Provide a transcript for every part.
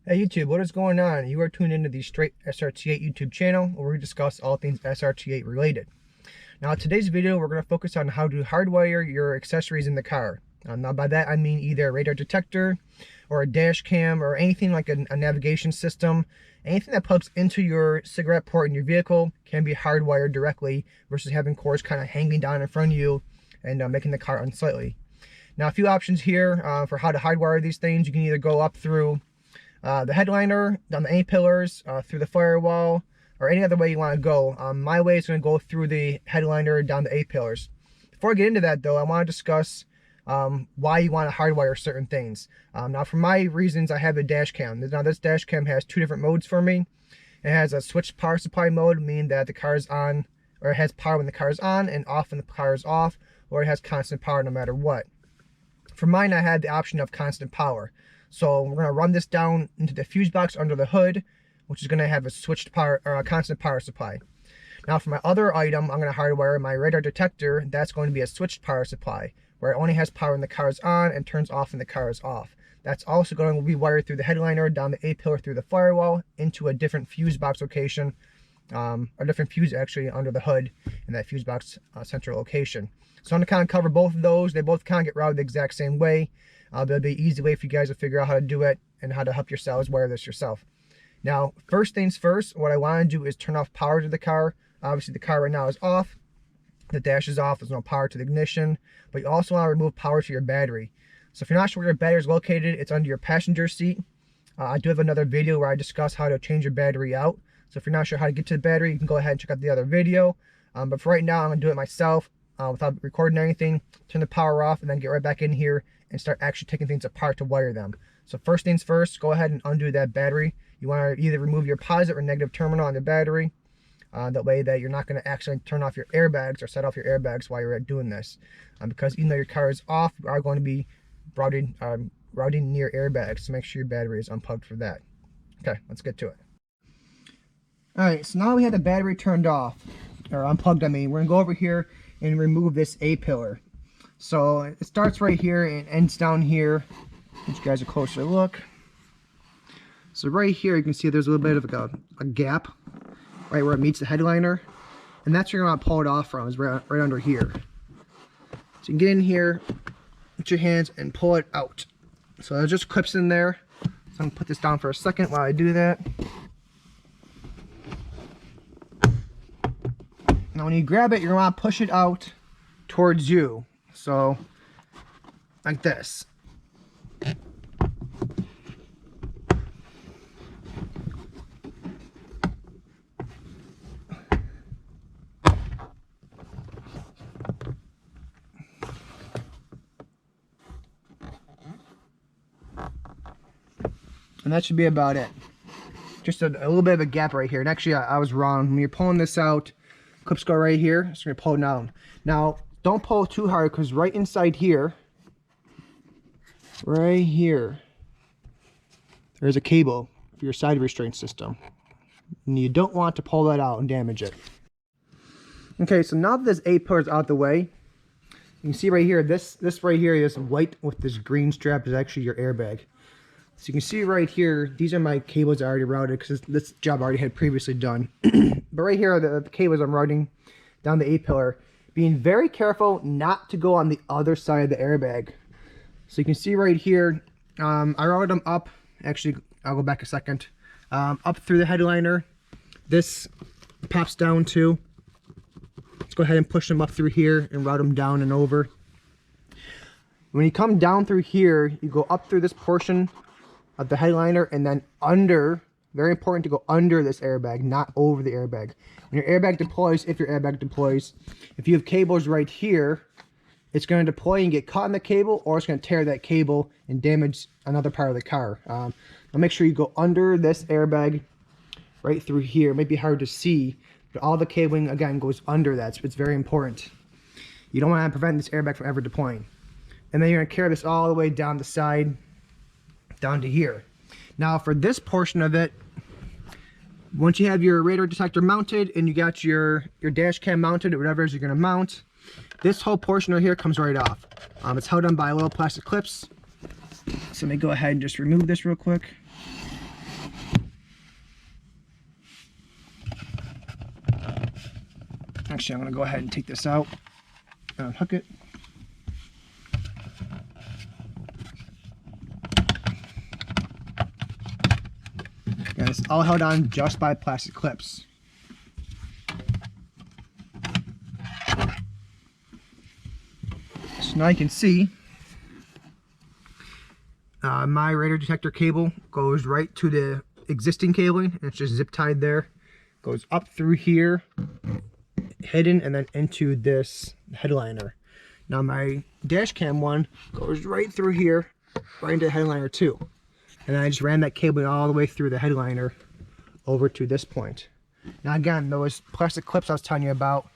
Hey YouTube, what is going on? You are tuned into the Straight SRT8 YouTube channel where we discuss all things SRT8 related. Now in today's video we're going to focus on how to hardwire your accessories in the car. Now by that I mean either a radar detector or a dash cam or anything like a navigation system. Anything that plugs into your cigarette port in your vehicle can be hardwired directly versus having cords kind of hanging down in front of you and making the car unsightly. Now a few options here for how to hardwire these things. You can either go up through the headliner, down the A-pillars, through the firewall, or any other way you want to go. My way is going to go through the headliner, down the A-pillars. Before I get into that though, I want to discuss why you want to hardwire certain things. Now for my reasons, I have a dash cam. Now this dash cam has two different modes for me. It has a switched power supply mode, meaning that the car is on, or it has power when the car is on and off when the car is off, or it has constant power no matter what. For mine, I had the option of constant power. So we're going to run this down into the fuse box under the hood, which is going to have a switched power or a constant power supply. Now for my other item, I'm going to hardwire my radar detector. That's going to be a switched power supply, where it only has power when the car is on and turns off when the car is off. That's also going to be wired through the headliner, down the A-pillar through the firewall, into a different fuse box location, a different fuse actually under the hood in that fuse box central location. So I'm going to kind of cover both of those. They both kind of get routed the exact same way. There'll be an easy way for you guys to figure out how to do it and how to help yourselves wire this yourself. Now, first things first, what I want to do is turn off power to the car. Obviously, the car right now is off. The dash is off. There's no power to the ignition. But you also want to remove power to your battery. So if you're not sure where your battery is located, it's under your passenger seat. I do have another video where I discuss how to change your battery out. So if you're not sure how to get to the battery, you can go ahead and check out the other video. But for right now, I'm going to do it myself without recording anything. Turn the power off and then get right back in here and start actually taking things apart to wire them. So first things first, go ahead and undo that battery. You want to either remove your positive or negative terminal on the battery. That way that you're not going to actually turn off your airbags or set off your airbags while you're doing this. Because even though your car is off, you are going to be routing near airbags. So make sure your battery is unplugged for that. Okay, let's get to it. Alright, so now we have the battery turned off, or unplugged I mean. We're going to go over here and remove this A-pillar. So it starts right here and ends down here. Give you guys a closer look. So right here you can see there's a little bit of a gap right where it meets the headliner, and that's where you're going to pull it off from, is right under here. So you can get in here with your hands and pull it out. So it just clips in there. So I'm going to put this down for a second while I do that. Now when you grab it, you're going to want to push it out towards you. So, like this. And that should be about it. Just a little bit of a gap right here. And actually, I was wrong. When you're pulling this out, clips go right here. So you're going to pull it down. Now, don't pull too hard, because right inside here, right here, there's a cable for your side restraint system. And you don't want to pull that out and damage it. Okay, so now that this A-pillar is out the way, you can see right here, this right here, this white with this green strap is actually your airbag. So you can see right here, these are my cables I already routed because this job I already had previously done. But right here are the cables I'm routing down the A-pillar. Being very careful not to go on the other side of the airbag. So you can see right here, I routed them up. Actually, I'll go back a second. Up through the headliner. This pops down too. Let's go ahead and push them up through here and route them down and over. When you come down through here, you go up through this portion of the headliner and then under. Very important to go under this airbag, not over the airbag. When your airbag deploys, if your airbag deploys, if you have cables right here, it's going to deploy and get caught in the cable, or it's going to tear that cable and damage another part of the car. I'll make sure you go under this airbag right through here. It might be hard to see, but all the cabling, again, goes under that, so it's very important. You don't want to prevent this airbag from ever deploying. And then you're going to carry this all the way down the side, down to here. Now for this portion of it, once you have your radar detector mounted and you got your dash cam mounted or whatever it is you're going to mount, this whole portion right here comes right off. It's held on by little plastic clips. So let me go ahead and just remove this real quick. Actually, I'm going to go ahead and take this out and unhook it. And it's all held on just by plastic clips. So now you can see my radar detector cable goes right to the existing cabling, and it's just zip tied there. Goes up through here, hidden, and then into this headliner. Now my dash cam one goes right through here, right into the headliner too. And then I just ran that cable all the way through the headliner over to this point. Now again, those plastic clips I was telling you about,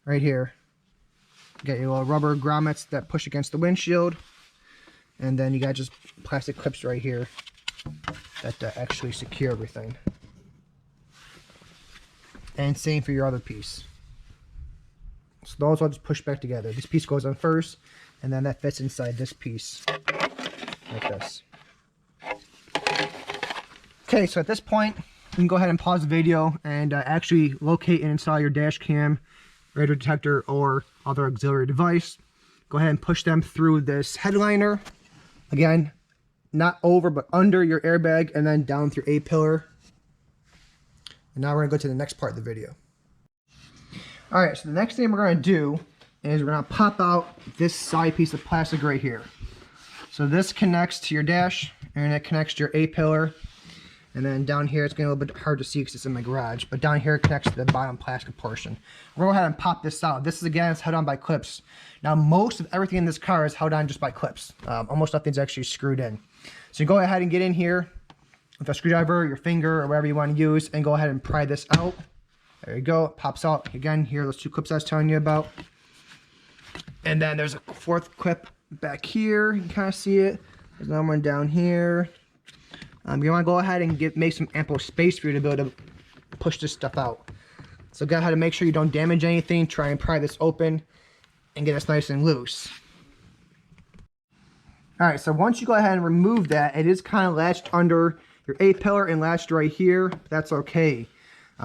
right here. You got your little rubber grommets that push against the windshield. And then you got just plastic clips right here that actually secure everything. And same for your other piece. So those all just push back together. This piece goes on first, and then that fits inside this piece, like this. Okay, so at this point, you can go ahead and pause the video and actually locate and install your dash cam, radar detector, or other auxiliary device. Go ahead and push them through this headliner. Again, not over, but under your airbag, and then down through Apillar. And now we're going to go to the next part of the video. Alright, so the next thing we're going to do is we're going to pop out this side piece of plastic right here. So this connects to your dash, and it connects to your Apillar. And then down here, it's getting a little bit hard to see because it's in my garage, but down here it connects to the bottom plastic portion. We're going to go ahead and pop this out. This is, again, it's held on by clips. Now, most of everything in this car is held on just by clips. Almost nothing's actually screwed in. So you go ahead and get in here with a screwdriver, your finger, or whatever you want to use, and go ahead and pry this out. There you go. It pops out. Again, here are those two clips I was telling you about. And then there's a fourth clip back here. You can kind of see it. There's another one down here. You want to go ahead and make some ample space for you to be able to push this stuff out. So go ahead and make sure you don't damage anything. Try and pry this open and get this nice and loose. Alright, so once you go ahead and remove that, it is kind of latched under your Apillar and latched right here. That's okay.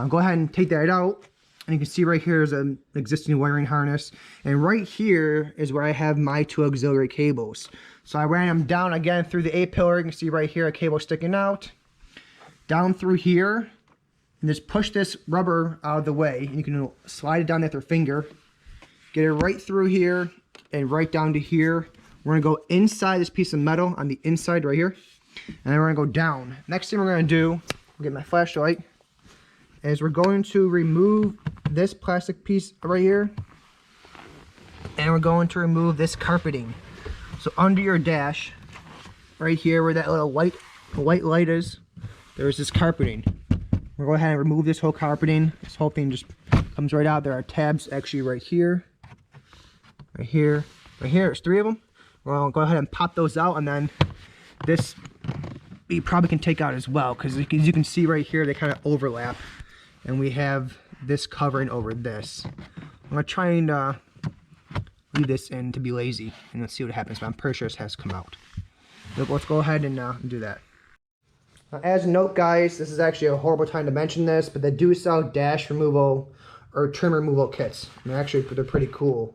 Go ahead and take that out. And you can see right here is an existing wiring harness. And right here is where I have my two auxiliary cables. So I ran them down again through the Apillar. You can see right here a cable sticking out. Down through here. And just push this rubber out of the way. And you can slide it down with your finger. Get it right through here and right down to here. We're going to go inside this piece of metal on the inside right here. And then we're going to go down. Next thing we're going to do, I'll get my flashlight, is we're going to remove this plastic piece right here. And we're going to remove this carpeting. So under your dash, right here where that little white light is, there's this carpeting. We're going to go ahead and remove this whole carpeting. This whole thing just comes right out. There are tabs actually right here. Right here. Right here. There's three of them. We're going to go ahead and pop those out, and then this you probably can take out as well, because as you can see right here, they kind of overlap. And we have this covering over this. I'm going to try and leave this in to be lazy, and let's see what happens, but I'm pretty sure this has come out. Let's go ahead and do that. Now, as a note, guys, this is actually a horrible time to mention this, but they do sell dash removal or trim removal kits. And they're pretty cool.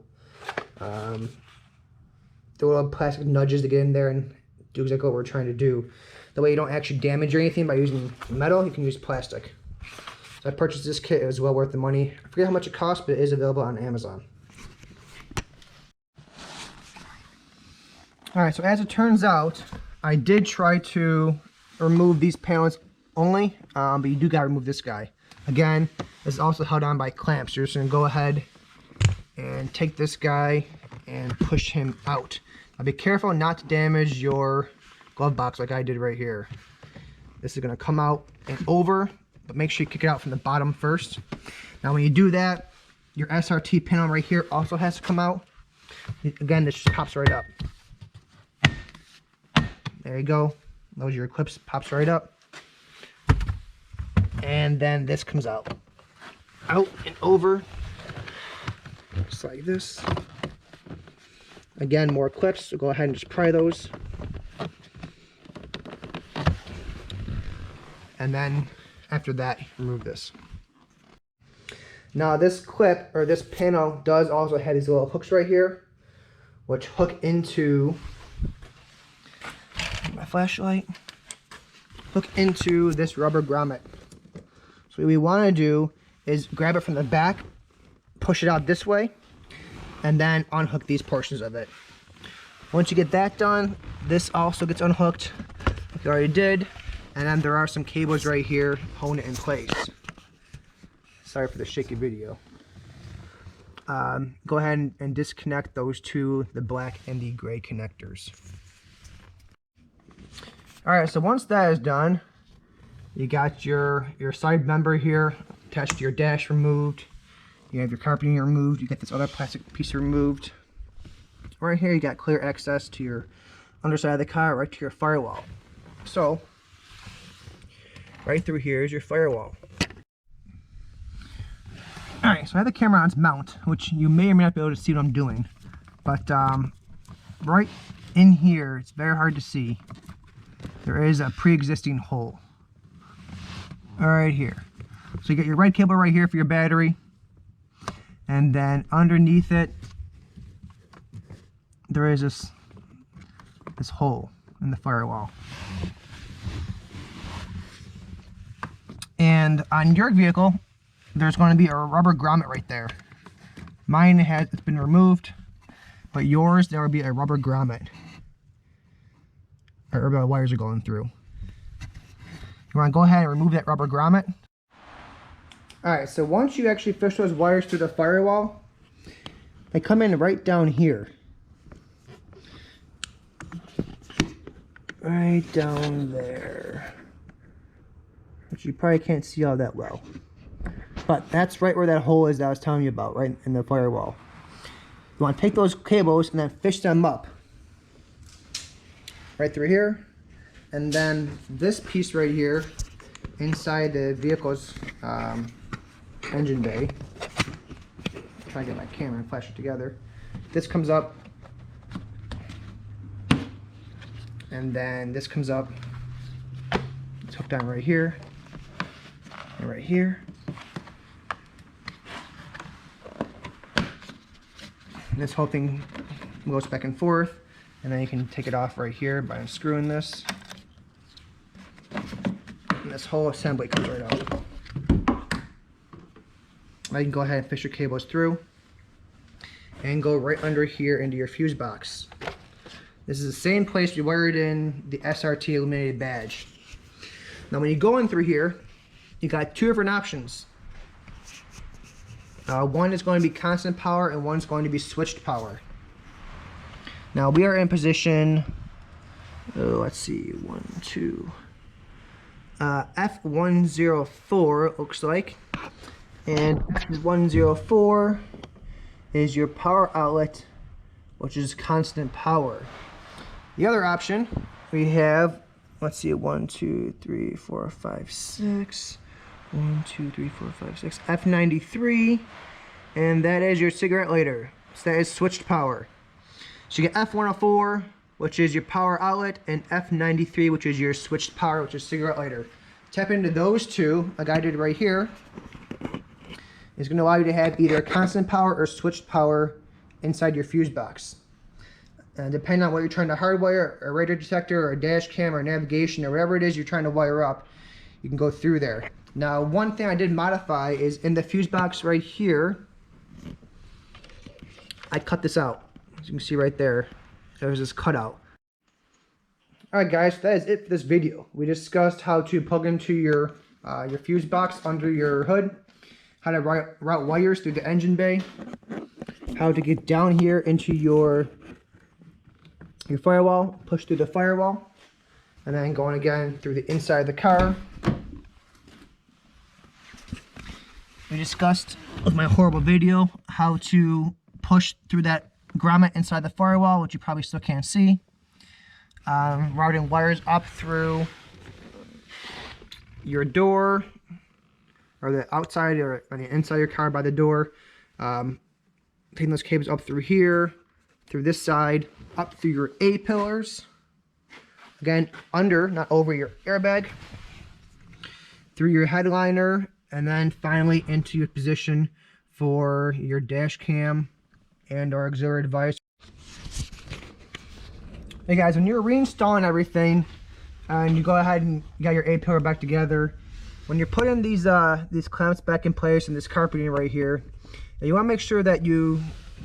The little plastic nudges to get in there and do exactly what we're trying to do. That way you don't actually damage or anything by using metal. You can use plastic. So I purchased this kit. It was well worth the money. I forget how much it cost, but it is available on Amazon. Alright, so as it turns out, I did try to remove these panels only, but you do got to remove this guy. Again, this is also held on by clamps. You're just going to go ahead and take this guy and push him out. Now be careful not to damage your glove box like I did right here. This is going to come out and over, but make sure you kick it out from the bottom first. Now when you do that, your SRT panel right here also has to come out. Again, this just pops right up. There you go. Those are your clips, pops right up. And then this comes out. Out and over. Just like this. Again, more clips, so go ahead and just pry those. And then after that, remove this. Now this clip, or this panel, does also have these little hooks right here, which hook into my flashlight, hook into this rubber grommet. So what we want to do is grab it from the back, push it out this way, and then unhook these portions of it. Once you get that done, this also gets unhooked, like I already did, and then there are some cables right here holding it in place. Sorry for the shaky video. Go ahead and disconnect those two, the black and the gray connectors. Alright, so once that is done, you got your side member here attached to your dash removed. You have your carpeting removed. You get this other plastic piece removed. Right here you got clear access to your underside of the car, right to your firewall. So, right through here is your firewall. Alright, so I have the camera on its mount, which you may or may not be able to see what I'm doing. But right in here, it's very hard to see, there is a pre-existing hole. Right here. So you get your red cable right here for your battery. And then underneath it, there is this hole in the firewall. And on your vehicle, there's going to be a rubber grommet right there. Mine it's been removed, but yours there will be a rubber grommet. Or the wires are going through. You want to go ahead and remove that rubber grommet. Alright, so once you actually fish those wires through the firewall, they come in right down here. Right down there. Which you probably can't see all that well. But that's right where that hole is that I was telling you about, right in the firewall. You want to take those cables and then fish them up. Right through here. And then this piece right here, inside the vehicle's engine bay. Try to get my camera and flash it together. This comes up. And then this comes up. It's hooked on right here. And right here. And this whole thing goes back and forth. And then you can take it off right here by unscrewing this. And this whole assembly comes right out. Now you can go ahead and fish your cables through and go right under here into your fuse box. This is the same place you wired in the SRT illuminated badge. Now when you go in through here, you got two different options. One is going to be constant power and one's going to be switched power. Now we are in position, let's see, F104 it looks like. And F104 is your power outlet, which is constant power. The other option we have, let's see, 1, 2, 3, 4, 5, 6. 1, 2, 3, 4, 5, 6. F93, and that is your cigarette lighter. So that is switched power. So you get F104, which is your power outlet, and F93, which is your switched power, which is cigarette lighter. Tap into those two, like I did right here. It's going to allow you to have either constant power or switched power inside your fuse box. And depending on what you're trying to hardwire, a radar detector or a dash cam or navigation or whatever it is you're trying to wire up, you can go through there. Now, one thing I did modify is in the fuse box right here, I cut this out. As you can see right there, there's this cutout. Alright guys, that is it for this video. We discussed how to plug into your fuse box under your hood, how to route wires through the engine bay, how to get down here into your firewall, push through the firewall, and then going again through the inside of the car. We discussed with my horrible video how to push through that grommet inside the firewall, which you probably still can't see. Routing wires up through your door, or the outside or the inside of your car by the door. Taking those cables up through here, through this side, up through your A pillars. Again, under, not over your airbag. Through your headliner and then finally into your position for your dash cam and our auxiliary device. Hey guys, when you're reinstalling everything and you go ahead and you got your A-pillar back together, when you're putting these clamps back in place and this carpeting right here, you want to make sure that you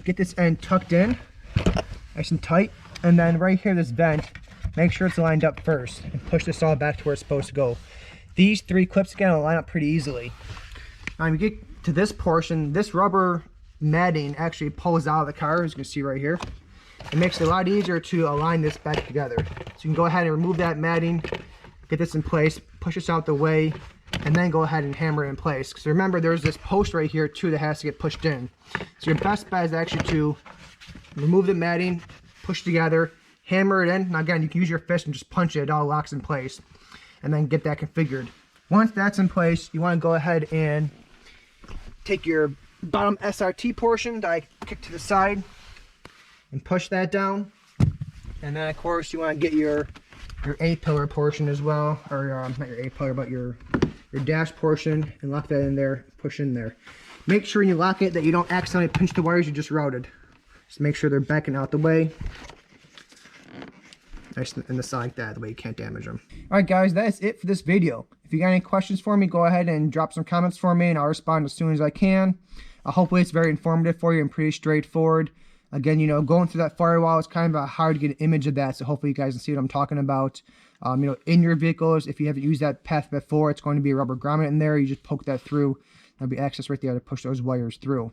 get this end tucked in nice and tight, and then right here, this vent, make sure it's lined up first and push this all back to where it's supposed to go. These 3 clips again will line up pretty easily. Now you get to this portion, this rubber matting actually pulls out of the car, as you can see right here. It makes it a lot easier to align this back together. So you can go ahead and remove that matting, get this in place, push this out the way, and then go ahead and hammer it in place. Because remember, there's this post right here too that has to get pushed in. So your best bet is actually to remove the matting, push together, hammer it in. Now again, you can use your fist and just punch it, it all locks in place. And then get that configured. Once that's in place, you want to go ahead and take your bottom SRT portion that I kicked to the side and push that down. And then of course you want to get your A-pillar portion as well, or not your A-pillar, but your dash portion, and lock that in there, push in there. Make sure when you lock it that you don't accidentally pinch the wires you just routed. Just make sure they're backing out the way. Nice in the side like that, the way you can't damage them. Alright guys, that's it for this video. If you got any questions for me, go ahead and drop some comments for me and I'll respond as soon as I can. Hopefully it's very informative for you and pretty straightforward. Again, you know, going through that firewall, it's kind of hard to get an image of that, so hopefully you guys can see what I'm talking about. You know, in your vehicles, if you haven't used that path before, it's going to be a rubber grommet in there. You just poke that through. There'll be access right there to push those wires through.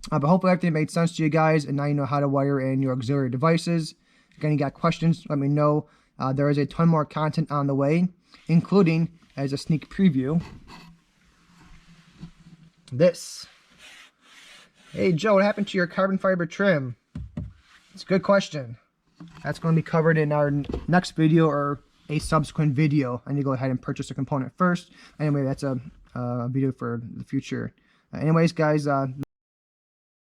But hopefully everything made sense to you guys, and now you know how to wire in your auxiliary devices. Again, you got questions, let me know. There is a ton more content on the way, including, as a sneak preview, this. Hey Joe, what happened to your carbon fiber trim? It's a good question. That's going to be covered in our next video or a subsequent video. I need to go ahead and purchase a component first. Anyway, that's a video for the future. Anyways, guys,